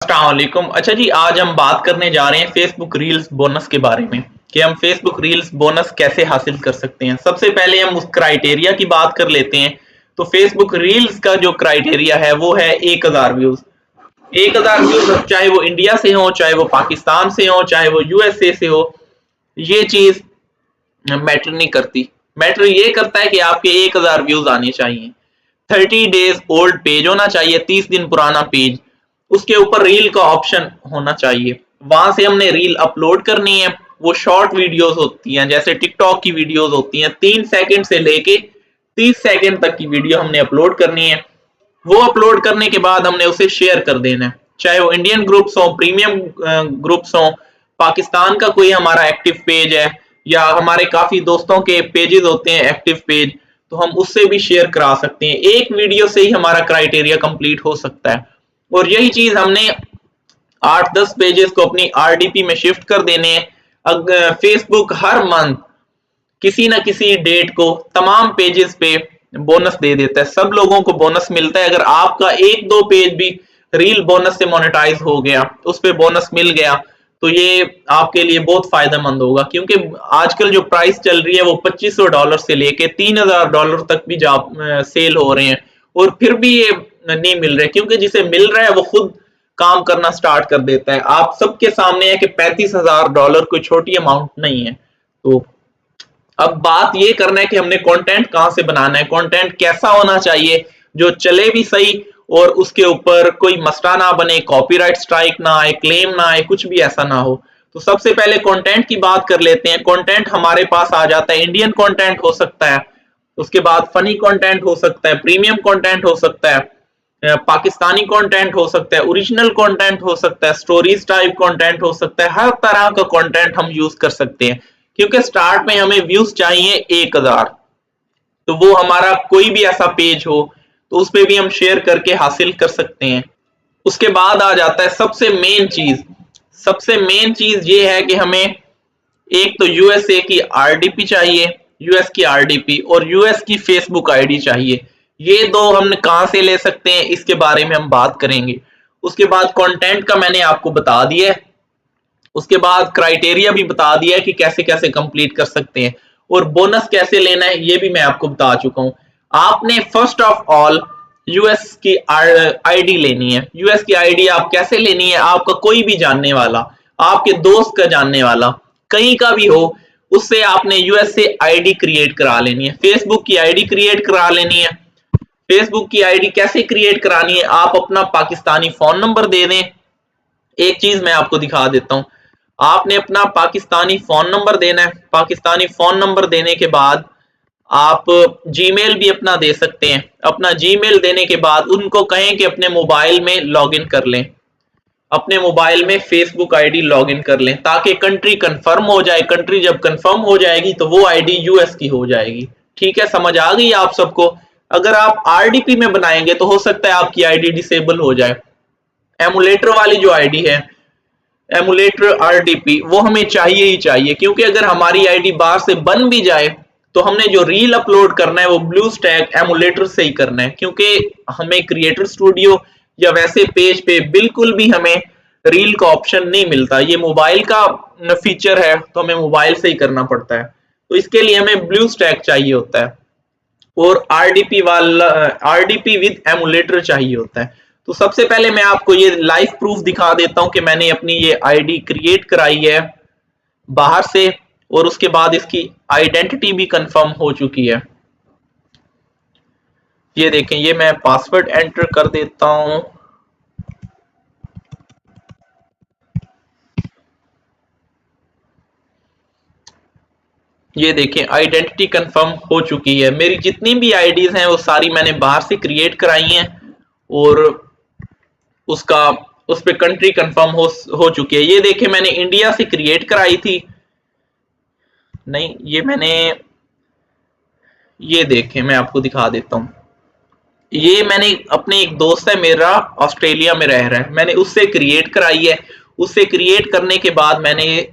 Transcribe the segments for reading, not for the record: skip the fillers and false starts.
अस्सलाम वालेकुम। अच्छा जी, आज हम बात करने जा रहे हैं फेसबुक रील्स बोनस के बारे में कि हम फेसबुक रील्स बोनस कैसे हासिल कर सकते हैं। सबसे पहले हम उस क्राइटेरिया की बात कर लेते हैं। तो फेसबुक रील्स का जो क्राइटेरिया है वो है 1000 व्यूज। 1000 व्यूज, चाहे वो इंडिया से हो, चाहे वो पाकिस्तान से हो, चाहे वो यूएसए से हो, ये चीज मैटर नहीं करती। मैटर ये करता है कि आपके 1000 व्यूज आने चाहिए। 30 डेज ओल्ड पेज होना चाहिए, 30 दिन पुराना पेज। उसके ऊपर रील का ऑप्शन होना चाहिए। वहां से हमने रील अपलोड करनी है। वो शॉर्ट वीडियोस होती हैं, जैसे टिकटॉक की वीडियोस होती हैं, 3 सेकंड से लेके 30 सेकंड तक की वीडियो हमने अपलोड करनी है। वो अपलोड करने के बाद हमने उसे शेयर कर देना है, चाहे वो इंडियन ग्रुप्स हो, प्रीमियम ग्रुप्स हो, पाकिस्तान का कोई हमारा एक्टिव पेज है, या हमारे काफी दोस्तों के पेजेस होते हैं एक्टिव पेज, तो हम उससे भी शेयर करा सकते हैं। एक वीडियो से ही हमारा क्राइटेरिया कंप्लीट हो सकता है। और यही चीज हमने 8-10 पेजेस को अपनी आरडीपी में शिफ्ट कर देने हैं। फेसबुक हर मंथ किसी ना किसी डेट को तमाम पेजेस पे बोनस दे देता है। सब लोगों को बोनस मिलता है। अगर आपका एक दो पेज भी रील बोनस से मोनेटाइज हो गया, उस पे बोनस मिल गया, तो ये आपके लिए बहुत फायदेमंद होगा, क्योंकि आजकल जो प्राइस चल रही है वो $2500 से लेके $3000 तक भी सेल हो रहे हैं। और फिर भी ये नहीं मिल रहे, क्योंकि जिसे मिल रहा है वो खुद काम करना स्टार्ट कर देता है। आप सबके सामने है कि $35,000 कोई छोटी अमाउंट नहीं है। तो अब बात ये करना है कि हमने कंटेंट कहां से बनाना है, कंटेंट कैसा होना चाहिए जो चले भी सही और उसके ऊपर कोई मसला ना बने, कॉपीराइट स्ट्राइक ना आए, क्लेम ना आए, कुछ भी ऐसा ना हो। तो सबसे पहले कंटेंट की बात कर लेते हैं। कंटेंट हमारे पास आ जाता है, इंडियन कंटेंट हो सकता है, उसके बाद फनी कंटेंट हो सकता है, प्रीमियम कंटेंट हो सकता है, पाकिस्तानी कंटेंट हो सकता है, ओरिजिनल कंटेंट हो सकता है, स्टोरीज टाइप कंटेंट हो सकता है। हर तरह का कंटेंट हम यूज कर सकते हैं, क्योंकि स्टार्ट में हमें व्यूज चाहिए 1000। तो वो हमारा कोई भी ऐसा पेज हो तो उस पे भी हम शेयर करके हासिल कर सकते हैं। उसके बाद आ जाता है सबसे मेन चीज। सबसे मेन चीज ये है कि हमें एक तो यूएसए की आरडीपी चाहिए, यूएस की आरडीपी, और यूएस की फेसबुक आईडी चाहिए। ये दो हम कहां से ले सकते हैं, इसके बारे में हम बात करेंगे। उसके बाद कंटेंट का मैंने आपको बता दिया है। उसके बाद क्राइटेरिया भी बता दिया है कि कैसे कैसे कंप्लीट कर सकते हैं, और बोनस कैसे लेना है ये भी मैं आपको बता चुका हूं। आपने फर्स्ट ऑफ ऑल यूएस की आईडी लेनी है। यूएस की आईडी आप कैसे लेनी है, आपका कोई भी जानने वाला, आपके दोस्त का जानने वाला, कहीं का भी हो, उससे आपने यूएस से आईडी क्रिएट करा लेनी है, फेसबुक की आईडी क्रिएट करा लेनी है। फेसबुक की आईडी कैसे क्रिएट करानी है, आप अपना पाकिस्तानी फोन नंबर दे दें। एक चीज मैं आपको दिखा देता हूं। आपने अपना पाकिस्तानी फोन नंबर देना है। पाकिस्तानी फोन नंबर देने के बाद आप जीमेल भी अपना दे सकते हैं। अपना जीमेल देने के बाद उनको कहें कि अपने मोबाइल में लॉगिन कर लें, अपने मोबाइल में फेसबुक आईडी लॉगिन कर लें, ताकि कंट्री कंफर्म हो जाए। कंट्री जब कंफर्म हो जाएगी तो वो आईडी यूएस की हो जाएगी। ठीक है, समझ आ गई आप सबको। अगर आप आरडीपी में बनाएंगे तो हो सकता है आपकी आईडी डिसेबल हो जाए। एमुलेटर वाली जो आईडी है, एमुलेटर आरडीपी, वो हमें चाहिए ही चाहिए, क्योंकि अगर हमारी आईडी बाहर से बन भी जाए तो हमने जो रील अपलोड करना है वो ब्लू स्टैक एमुलेटर से ही करना है, क्योंकि हमें क्रिएटर स्टूडियो या वैसे पेज पे बिल्कुल भी हमें रील का ऑप्शन नहीं मिलता। ये मोबाइल का फीचर है, तो हमें मोबाइल से ही करना पड़ता है। तो इसके लिए हमें ब्लू स्टैक चाहिए होता है, और आरडीपी वाला आरडीपी विद एमुलेटर चाहिए होता है। तो सबसे पहले मैं आपको ये लाइव प्रूफ दिखा देता हूं कि मैंने अपनी ये आईडी क्रिएट कराई है बाहर से, और उसके बाद इसकी आइडेंटिटी भी कंफर्म हो चुकी है। ये देखें, ये मैं पासवर्ड एंटर कर देता हूं। ये देखें, आइडेंटिटी कंफर्म हो चुकी है। मेरी जितनी भी आईडीज हैं वो सारी मैंने बाहर से क्रिएट कराई हैं, और उसका उस पे कंट्री कंफर्म हो चुकी है। ये देखें, मैंने इंडिया से क्रिएट कराई थी। नहीं, ये देखें, मैं आपको दिखा देता हूं। ये मैंने अपने एक दोस्त है मेरा, ऑस्ट्रेलिया में रह रहा है, मैंने उससे क्रिएट कराई है। उससे क्रिएट करने के बाद मैंने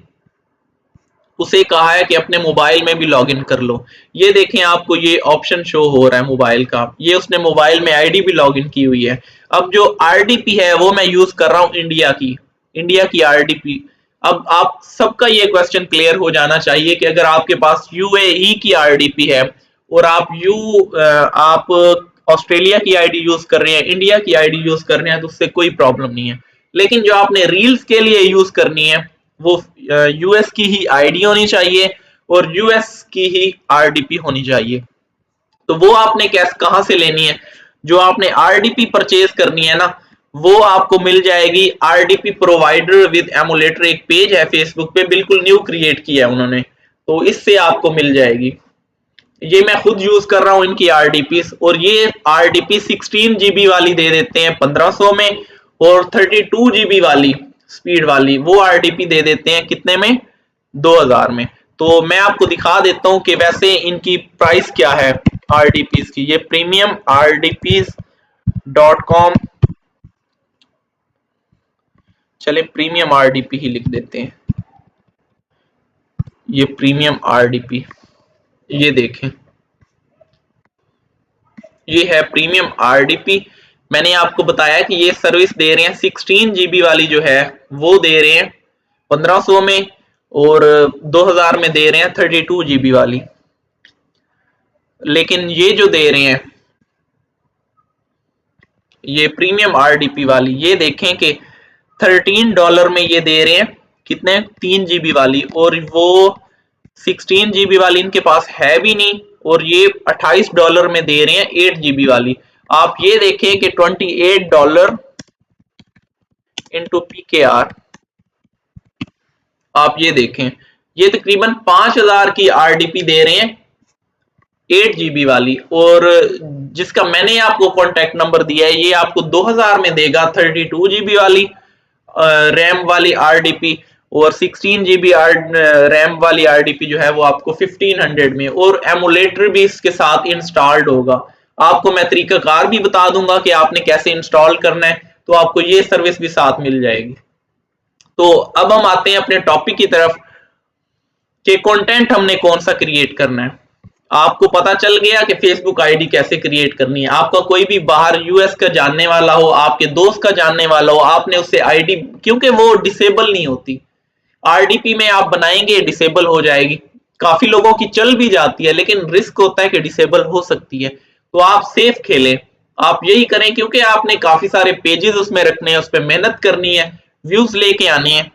उसे कहा है कि अपने मोबाइल में भी लॉगिन कर लो। ये देखें, आपको ये ऑप्शन शो हो रहा है मोबाइल का। ये उसने मोबाइल में आईडी भी लॉगिन की हुई है। अब जो आरडीपी है वो मैं यूज कर रहा हूं इंडिया की आरडीपी। अब आप सबका ये क्वेश्चन क्लियर हो जाना चाहिए कि अगर आपके पास यूएई की आरडीपी है और आप ऑस्ट्रेलिया की आईडी यूज कर रहे हैं, इंडिया की आईडी यूज कर रहे हैं, तो उससे कोई प्रॉब्लम नहीं है। लेकिन जो आपने रील्स के लिए यूज करनी है वो यूएस की ही आईडी होनी चाहिए और यूएस की ही आरडीपी होनी चाहिए। तो वो आपने कहां से लेनी है? जो आपने आरडीपी परचेज करनी है ना, वो आपको मिल जाएगी आरडीपी प्रोवाइडर विद एमुलेटर। एक पेज है फेसबुक पे, बिल्कुल न्यू क्रिएट किया है उन्होंने, तो इससे आपको मिल जाएगी। ये मैं खुद यूज कर रहा हूं इनकी आरडीपी, और ये आरडीपी 16 जीबी वाली दे देते हैं 1500 में, और 32 जीबी वाली स्पीड वाली वो आरडीपी दे देते हैं कितने में? 2000 में। तो मैं आपको दिखा देता हूं कि वैसे इनकी प्राइस क्या है आरडीपीज की। ये प्रीमियम rdps.com, चले प्रीमियम आरडीपी ही लिख देते हैं। ये प्रीमियम आरडीपी, ये देखें, ये है प्रीमियम आरडीपी। मैंने आपको बताया कि ये सर्विस दे रहे हैं 16 जीबी वाली जो है वो दे रहे हैं 1500 में, और 2000 में दे रहे हैं 32 जीबी वाली। लेकिन ये जो दे रहे हैं ये प्रीमियम आरडीपी वाली, ये देखें कि $13 में ये दे रहे हैं कितने? 3 जीबी वाली, और वो 16 जीबी वाली इनके पास है भी नहीं, और ये $28 में दे रहे हैं 8 जीबी वाली। आप ये देखें कि $28 इंटू PKR, आप ये देखें, ये तकरीबन 5000 की आरडीपी दे रहे हैं 8 जीबी वाली, और जिसका मैंने आपको कॉन्टेक्ट नंबर दिया है ये आपको 2000 में देगा 32 जीबी वाली रैम वाली आरडीपी, और 16 जीबी रैम वाली आरडीपी जो है वो आपको 1500 में, और एमुलेटर भी इसके साथ इंस्टॉल्ड होगा। आपको मैं तरीकाकार भी बता दूंगा कि आपने कैसे इंस्टॉल करना है, तो आपको ये सर्विस भी साथ मिल जाएगी। तो अब हम आते हैं अपने टॉपिक की तरफ कि कंटेंट हमने कौन सा क्रिएट करना है। आपको पता चल गया कि फेसबुक आईडी कैसे क्रिएट करनी है। आपका कोई भी बाहर यूएस का जानने वाला हो, आपके दोस्त का जानने वाला हो, आपने उससे आईडी, क्योंकि वो डिसेबल नहीं होती, आरडीपी में आप बनाएंगे डिसेबल हो जाएगी। काफी लोगों की चल भी जाती है, लेकिन रिस्क होता है कि डिसेबल हो सकती है। तो आप सेफ खेलें, आप यही करें, क्योंकि आपने काफी सारे पेजेस उसमें रखने हैं, उस पर मेहनत करनी है, व्यूज लेके आने हैं।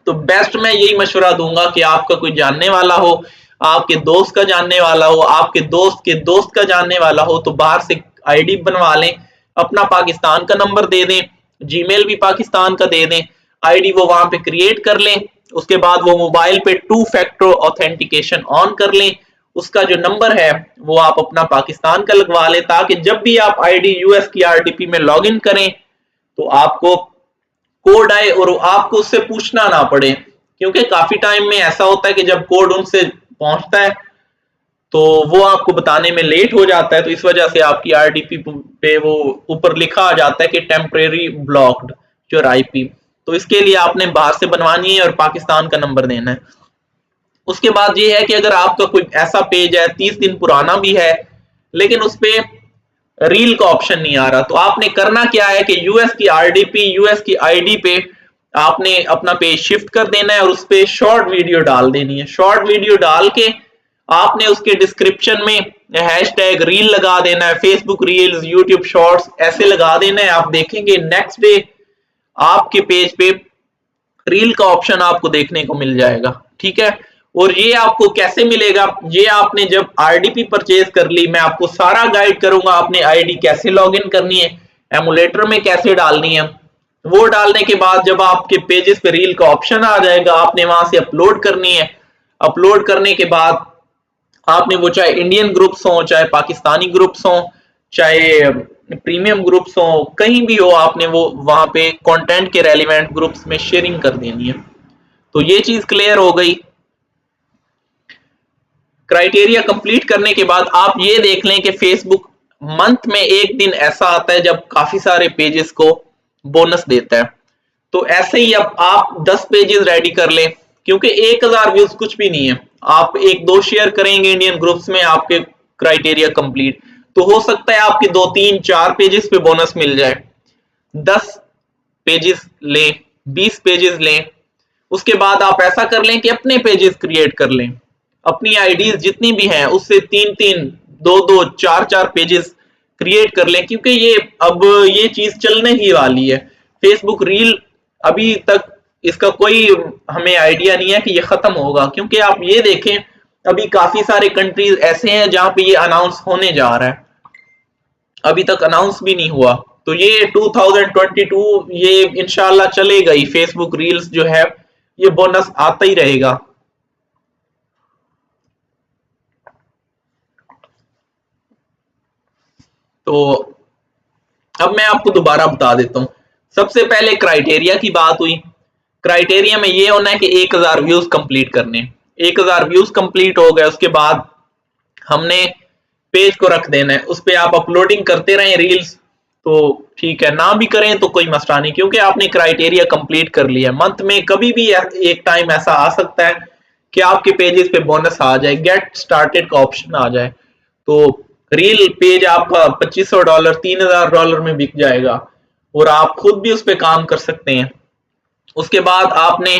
तो बेस्ट मैं यही मशवरा दूंगा कि आपका कोई जानने वाला हो, आपके दोस्त का जानने वाला हो, आपके दोस्त के दोस्त का जानने वाला हो, तो बाहर से आईडी बनवा लें, अपना पाकिस्तान का नंबर दे दें, जीमेल भी पाकिस्तान का दे दें, आईडी वो वहां पे क्रिएट कर लें। उसके बाद वो मोबाइल पे 2 फैक्टर ऑथेंटिकेशन ऑन कर लें, उसका जो नंबर है वो आप अपना पाकिस्तान का लगवा लें, ताकि जब भी आप आईडी यूएस की आरडीपी में लॉग इन करें तो आपको कोड आए और आपको उससे पूछना ना पड़े। क्योंकि काफी टाइम में ऐसा होता है कि जब कोड उनसे पहुंचता है तो वो आपको बताने में लेट हो जाता है, तो इस वजह से आपकी आरडीपी पे वो ऊपर लिखा आ जाता है कि टेम्परेरी ब्लॉक्ड योर आईपी। तो इसके लिए आपने बाहर से बनवानी है और पाकिस्तान का नंबर देना है। उसके बाद ये है कि अगर आपका कोई ऐसा पेज है 30 दिन पुराना भी है, लेकिन उस पे रील का ऑप्शन नहीं आ रहा, तो आपने करना क्या है कि यूएस की आरडीपी, यूएस की आईडी पे आपने अपना पेज शिफ्ट कर देना है और उस पे शॉर्ट वीडियो डाल देनी है। शॉर्ट वीडियो डाल के आपने उसके डिस्क्रिप्शन में हैशटैग रील लगा देना है, फेसबुक रील्स, यूट्यूब शॉर्ट्स ऐसे लगा देना है। आप देखेंगे नेक्स्ट डे आपके पेज पे रील का ऑप्शन आपको देखने को मिल जाएगा, ठीक है। और ये आपको कैसे मिलेगा? ये आपने जब आरडीपी परचेज कर ली, मैं आपको सारा गाइड करूंगा, आपने आईडी कैसे लॉगिन करनी है, एमुलेटर में कैसे डालनी है। वो डालने के बाद जब आपके पेजेस पे रील का ऑप्शन आ जाएगा, आपने वहां से अपलोड करनी है। अपलोड करने के बाद आपने वो चाहे इंडियन ग्रुप्स हो, चाहे पाकिस्तानी ग्रुप्स हो, चाहे प्रीमियम ग्रुप्स हो, कहीं भी हो, आपने वो वहां पे कंटेंट के रेलिवेंट ग्रुप्स में शेयरिंग कर देनी है। तो ये चीज क्लियर हो गई। क्राइटेरिया कंप्लीट करने के बाद आप ये देख लें कि फेसबुक मंथ में एक दिन ऐसा आता है जब काफी सारे पेजेस को बोनस देता है। तो ऐसे ही अब आप 10 पेजेस रेडी कर लें, क्योंकि 1000 व्यूज कुछ भी नहीं है। आप 1-2 शेयर करेंगे इंडियन ग्रुप्स में, आपके क्राइटेरिया कंप्लीट, तो हो सकता है आपके 2-3-4 पेजेस पे बोनस मिल जाए। 10 पेजेस लें, 20 पेजेस लें। उसके बाद आप ऐसा कर लें कि अपने पेजेस क्रिएट कर लें, अपनी आईडीज जितनी भी हैं उससे 3-3, 2-2, 4-4 पेजेस क्रिएट कर लें, क्योंकि ये चीज चलने ही वाली है। फेसबुक रील अभी तक इसका कोई हमें आइडिया नहीं है कि ये खत्म होगा, क्योंकि आप ये देखें अभी काफी सारे कंट्रीज ऐसे हैं जहां पे ये अनाउंस होने जा रहा है, अभी तक अनाउंस भी नहीं हुआ। तो ये 2022 ये इंशाल्लाह चलेगा ही, फेसबुक रील्स जो है ये बोनस आता ही रहेगा। तो अब मैं आपको दोबारा बता देता हूं। सबसे पहले क्राइटेरिया की बात हुई। क्राइटेरिया में ये होना है कि 1000 व्यूज कंप्लीट करने। 1000 व्यूज कंप्लीट हो गए, उसके बाद हमने पेज को रख देना है, उस पर आप अपलोडिंग करते रहें रील्स, तो ठीक है, ना भी करें तो कोई मसला नहीं, क्योंकि आपने क्राइटेरिया कंप्लीट कर लिया। मंथ में कभी भी एक टाइम ऐसा आ सकता है कि आपके पेजेस पे बोनस आ जाए, गेट स्टार्टेड का ऑप्शन आ जाए, तो रील पेज आपका $2500, $3000 में बिक जाएगा और आप खुद भी उस पर काम कर सकते हैं। उसके बाद आपने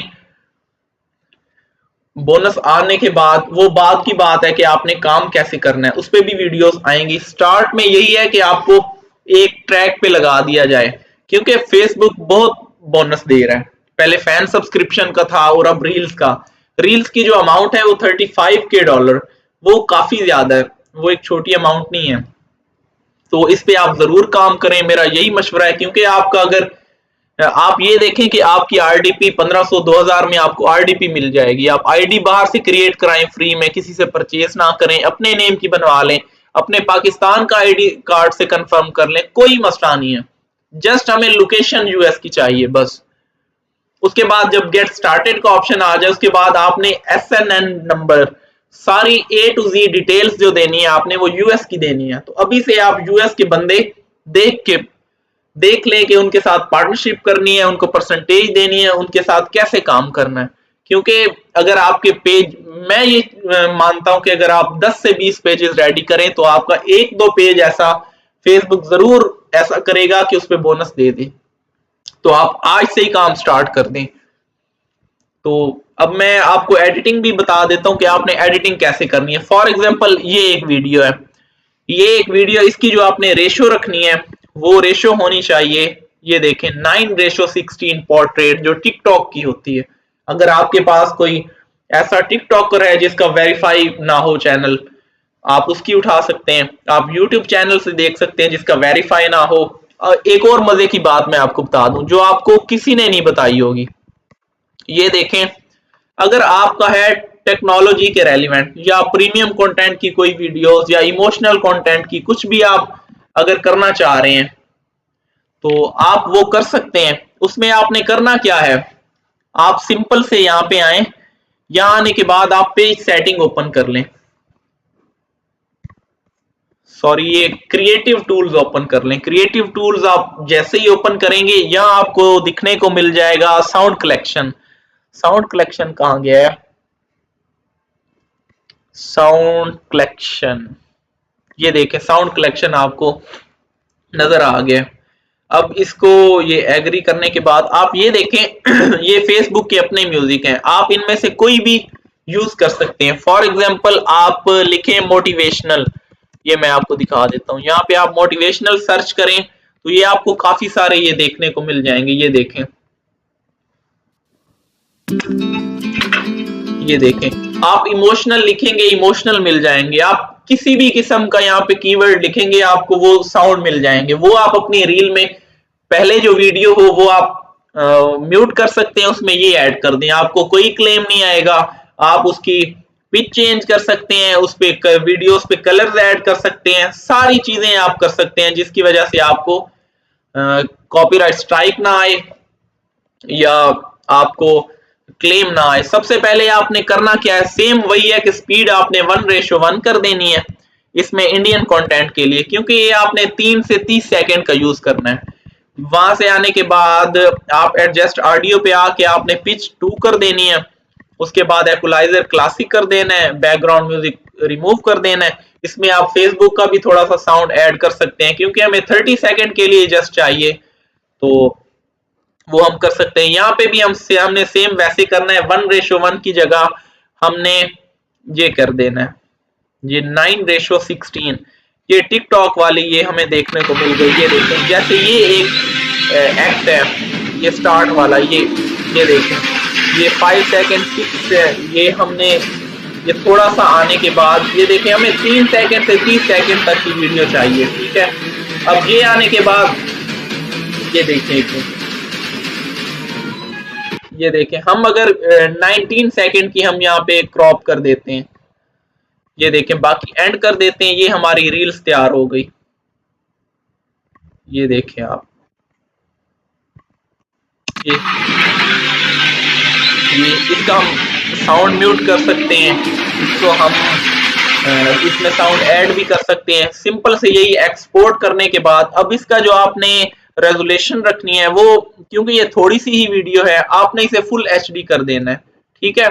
बोनस आने के बाद वो बाद की बात है कि आपने काम कैसे करना है, उस पर भी वीडियोस आएंगी। स्टार्ट में यही है कि आपको एक ट्रैक पे लगा दिया जाए, क्योंकि फेसबुक बहुत बोनस दे रहा है। पहले फैन सब्सक्रिप्शन का था और अब रील्स का। रील्स की जो अमाउंट है वो $35K, वो काफी ज्यादा है, वो एक छोटी अमाउंट नहीं है। तो इस पे आप जरूर काम करें, मेरा यही मशवरा है, क्योंकि आपका अगर आप ये देखें कि आपकी आरडीपी 1500 2000 में आपको आरडीपी मिल जाएगी। आप आईडी बाहर से क्रिएट कराएं फ्री में, किसी से परचेज ना करें, अपने नेम की बनवा लें, अपने पाकिस्तान का आईडी कार्ड से कंफर्म कर लें, कोई मसला नहीं है। जस्ट हमें लोकेशन यूएस की चाहिए बस। उसके बाद जब गेट स्टार्टेड का ऑप्शन आ जाए, उसके बाद आपने एसएनएन नंबर, सारी ए टू जी डिटेल्स जो देनी है आपने वो यूएस की देनी है। तो अभी से आप यूएस के बंदे देख ले कि उनके साथ पार्टनरशिप करनी है, उनको परसेंटेज देनी है, उनके साथ कैसे काम करना है। क्योंकि अगर आपके पेज, मैं ये मानता हूं कि अगर आप 10 से 20 पेजेस रेडी करें तो आपका 1-2 पेज ऐसा फेसबुक जरूर ऐसा करेगा कि उस पर बोनस दे दे। तो आप आज से ही काम स्टार्ट कर दें। तो अब मैं आपको एडिटिंग भी बता देता हूं कि आपने एडिटिंग कैसे करनी है। फॉर एग्जांपल ये एक वीडियो है, इसकी जो आपने रेशो रखनी है वो रेशो होनी चाहिए, ये देखें 9:16 पोर्ट्रेट, जो टिकटॉक की होती है। अगर आपके पास कोई ऐसा टिकटॉकर है जिसका वेरीफाई ना हो चैनल, आप उसकी उठा सकते हैं। आप यूट्यूब चैनल से देख सकते हैं जिसका वेरीफाई ना हो। एक और मजे की बात मैं आपको बता दूं जो आपको किसी ने नहीं बताई होगी, ये देखें, अगर आपका है टेक्नोलॉजी के रेलिवेंट या प्रीमियम कंटेंट की कोई वीडियोस या इमोशनल कंटेंट की कुछ भी आप अगर करना चाह रहे हैं तो आप वो कर सकते हैं। उसमें आपने करना क्या है, आप सिंपल से यहाँ पे आए, यहाँ आने के बाद आप पेज सेटिंग ओपन कर लें, सॉरी ये क्रिएटिव टूल्स ओपन कर लें। क्रिएटिव टूल्स आप जैसे ही ओपन करेंगे यहाँ आपको दिखने को मिल जाएगा साउंड कलेक्शन। साउंड कलेक्शन कहाँ गया है, साउंड कलेक्शन, ये देखें साउंड कलेक्शन आपको नजर आ गया। अब इसको ये एग्री करने के बाद आप ये देखें ये फेसबुक के अपने म्यूजिक हैं, आप इनमें से कोई भी यूज कर सकते हैं। फॉर एग्जांपल आप लिखें मोटिवेशनल, ये मैं आपको दिखा देता हूं, यहाँ पे आप मोटिवेशनल सर्च करें तो ये आपको काफी सारे ये देखने को मिल जाएंगे। ये देखें, ये देखें, आप इमोशनल लिखेंगे इमोशनल मिल जाएंगे, आप किसी भी किस्म का यहाँ पे कीवर्ड लिखेंगे आपको वो साउंड मिल जाएंगे। वो आप अपनी रील में पहले जो वीडियो हो वो आप म्यूट कर सकते हैं, उसमें ये ऐड कर दें, आपको कोई क्लेम नहीं आएगा। आप उसकी पिच चेंज कर सकते हैं, उस पे वीडियोस पे कलर्स ऐड कर सकते हैं, सारी चीजें आप कर सकते हैं जिसकी वजह से आपको कॉपीराइट स्ट्राइक ना आए या आपको क्लेम ना आए। सबसे पहले आपने करना क्या है, सेम वही है कि स्पीड आपने 1:1 कर देनी है इसमें इंडियन कंटेंट के लिए, क्योंकि ये आपने 3 से 30 सेकंड का यूज करना है। वहां से आने के बाद आप एडजस्ट ऑडियो पे आके आपने पिच 2 कर देनी है, उसके बाद इक्वलाइजर क्लासिक कर देना है, बैकग्राउंड म्यूजिक रिमूव कर देना है। इसमें आप फेसबुक का भी थोड़ा सा साउंड ऐड कर सकते हैं, क्योंकि हमें 30 सेकंड के लिए जस्ट चाहिए तो वो हम कर सकते हैं। यहाँ पे भी हमने सेम वैसे करना है, 1:1 की जगह हमने ये कर देना है, ये 9:16। ये टिकटॉक वाली ये हमें देखने को मिल गई। ये देखें, जैसे ये एक एक्ट है, ये स्टार्ट वाला, ये देखें, ये 5 सेकेंड 6 है, ये हमने ये थोड़ा सा आने के बाद ये देखें हमें 3 सेकेंड से 30 सेकेंड तक की वीडियो चाहिए, ठीक है। अब ये आने के बाद ये देखें हम अगर 19 सेकेंड की हम यहाँ पे क्रॉप कर देते हैं, ये देखें, बाकी एंड कर देते हैं, ये हमारी रील्स तैयार हो गई। ये देखें आप, ये इसका हम साउंड म्यूट कर सकते हैं, इसको हम इसमें साउंड ऐड भी कर सकते हैं। सिंपल से यही एक्सपोर्ट करने के बाद अब इसका जो आपने रेजोल्यूशन रखनी है वो, क्योंकि ये थोड़ी सी ही वीडियो है, आपने इसे फुल एचडी कर देना है, ठीक है।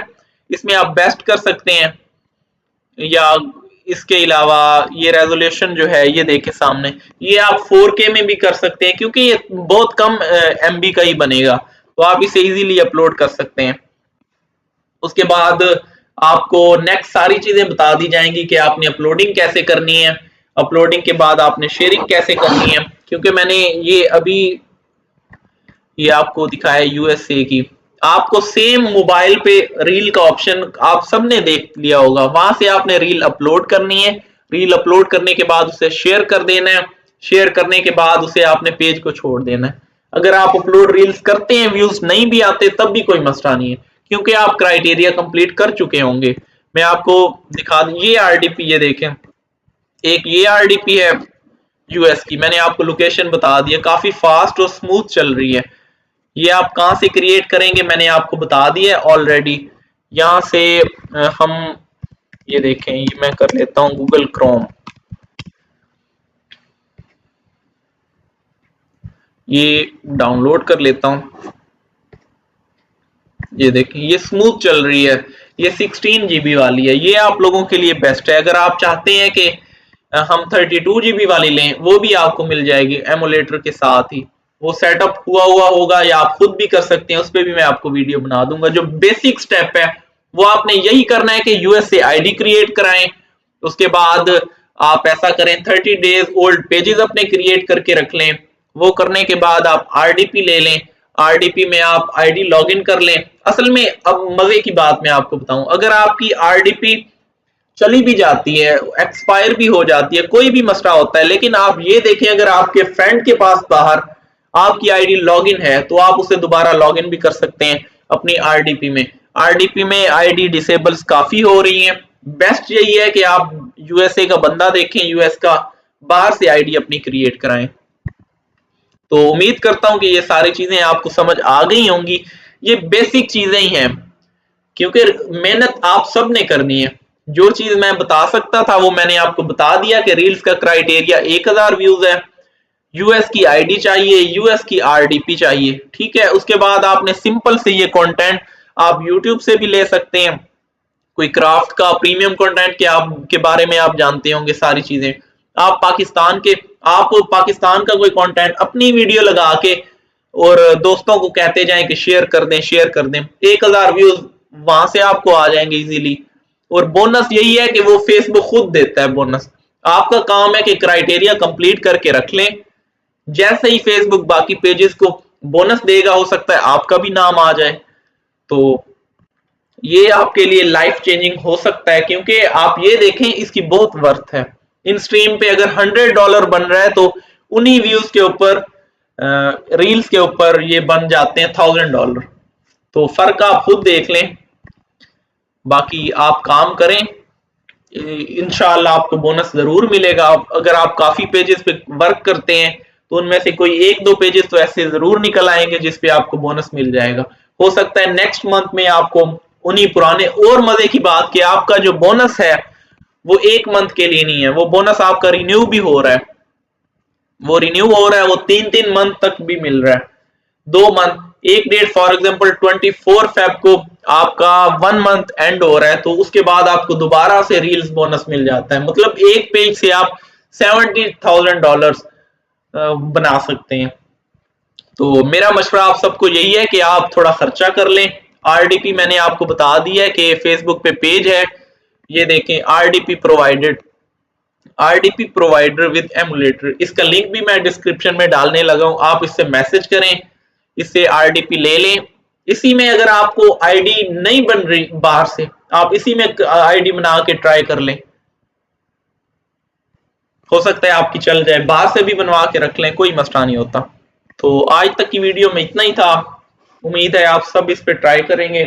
इसमें आप बेस्ट कर सकते हैं, या इसके अलावा ये रेजोल्यूशन जो है ये देखे सामने, ये आप 4K में भी कर सकते हैं, क्योंकि ये बहुत कम MB का ही बनेगा, तो आप इसे इजीली अपलोड कर सकते हैं। उसके बाद आपको नेक्स्ट सारी चीजें बता दी जाएंगी कि आपने अपलोडिंग कैसे करनी है, अपलोडिंग के बाद आपने शेयरिंग कैसे करनी है, क्योंकि मैंने ये अभी ये आपको दिखाया USA की। आपको सेम मोबाइल पे रील का ऑप्शन आप सबने देख लिया होगा, वहां से आपने रील अपलोड करनी है, रील अपलोड करने के बाद उसे शेयर कर देना है, शेयर करने के बाद उसे आपने पेज को छोड़ देना है। अगर आप अपलोड रील्स करते हैं, व्यूज नहीं भी आते तब भी कोई मसला नहीं है, क्योंकि आप क्राइटेरिया कंप्लीट कर चुके होंगे। मैं आपको दिखा दूं, ये RDP, ये देखें, एक ये RDP है US की, मैंने आपको लोकेशन बता दिया, काफी फास्ट और स्मूथ चल रही है। ये आप कहां से क्रिएट करेंगे मैंने आपको बता दिया है ऑलरेडी। यहां से हम ये देखें, ये मैं कर लेता हूं गूगल क्रोम, ये डाउनलोड कर लेता हूं। ये देखें, ये स्मूथ चल रही है, ये 16 GB वाली है, ये आप लोगों के लिए बेस्ट है। अगर आप चाहते हैं कि हम 32 GB वाली लें, वो भी आपको मिल जाएगी एमुलेटर के साथ ही, वो सेटअप हुआ होगा, या आप खुद भी कर सकते हैं, उस पर भी मैं आपको वीडियो बना दूंगा। जो बेसिक स्टेप है वो आपने यही करना है कि US से ID क्रिएट कराएं, उसके बाद आप ऐसा करें 30 डेज ओल्ड पेजेस अपने क्रिएट करके रख लें, वो करने के बाद आप RDP ले लें, RDP में आप ID लॉगिन कर लें। असल में अब मजे की बात मैं आपको बताऊं, अगर आपकी RDP चली भी जाती है, एक्सपायर भी हो जाती है, कोई भी मसला होता है, लेकिन आप ये देखें अगर आपके फ्रेंड के पास बाहर आपकी ID लॉगिन है तो आप उसे दोबारा लॉगिन भी कर सकते हैं अपनी RDP में। RDP में ID डिसेबल्स काफी हो रही हैं, बेस्ट यही है कि आप USA का बंदा देखें, US का, बाहर से ID अपनी क्रिएट कराएं। तो उम्मीद करता हूं कि ये सारी चीजें आपको समझ आ गई होंगी। ये बेसिक चीजें ही हैं, क्योंकि मेहनत आप सब ने करनी है। जो चीज मैं बता सकता था वो मैंने आपको बता दिया कि रील्स का क्राइटेरिया 1000 व्यूज है, US की ID चाहिए, US की RDP चाहिए, ठीक है। उसके बाद आपने सिंपल से ये कंटेंट आप YouTube से भी ले सकते हैं, कोई क्राफ्ट का प्रीमियम कंटेंट के बारे में आप जानते होंगे सारी चीजें। आप पाकिस्तान का कोई कंटेंट अपनी वीडियो लगा के और दोस्तों को कहते जाएं कि शेयर कर दें, 1000 व्यूज वहां से आपको आ जाएंगे इजीली। और बोनस यही है कि वो फेसबुक खुद देता है बोनस, आपका काम है कि क्राइटेरिया कंप्लीट करके रख लें, जैसे ही फेसबुक बाकी पेजेस को बोनस देगा हो सकता है आपका भी नाम आ जाए। तो ये आपके लिए लाइफ चेंजिंग हो सकता है, क्योंकि आप ये देखें इसकी बहुत वर्थ है। इन स्ट्रीम पे अगर $100 बन रहा है तो उन्हीं व्यूज के ऊपर, रील्स के ऊपर ये बन जाते हैं $1000। तो फर्क आप खुद देख लें, बाकी आप काम करें, इंशाल्लाह आपको बोनस जरूर मिलेगा। अगर आप काफी पेजेस पे वर्क करते हैं तो उनमें से कोई 1-2 पेजेस तो ऐसे जरूर निकल आएंगे जिसपे आपको बोनस मिल जाएगा। हो सकता है नेक्स्ट मंथ में आपको उन्हीं पुराने, और मजे की बात कि आपका जो बोनस है वो 1 मंथ के लिए नहीं है, वो बोनस आपका रिन्यू भी हो रहा है, वो 3-3 मंथ तक भी मिल रहा है, 2 मंथ। एक डेट फॉर एग्जांपल 24 फेब को आपका 1 मंथ एंड हो रहा है, तो उसके बाद आपको दोबारा से रील्स बोनस मिल जाता है। मतलब एक पेज से आप $70,000 बना सकते हैं। तो मेरा मशवरा आप सबको यही है कि आप थोड़ा खर्चा कर लें। आरडीपी मैंने आपको बता दिया है कि फेसबुक पे पेज है, ये देखें आरडीपी प्रोवाइडर विद एमुलेटर, इसका लिंक भी मैं डिस्क्रिप्शन में डालने लगा हूं, आप इससे मैसेज करें, इससे आरडीपी ले लें। इसी में अगर आपको आईडी नहीं बन रही बाहर से, आप इसी में आईडी बना के ट्राई कर लें, हो सकता है आपकी चल जाए, बाहर से भी बनवा के रख लें, कोई मसला नहीं होता। तो आज तक की वीडियो में इतना ही था, उम्मीद है आप सब इस पे ट्राई करेंगे।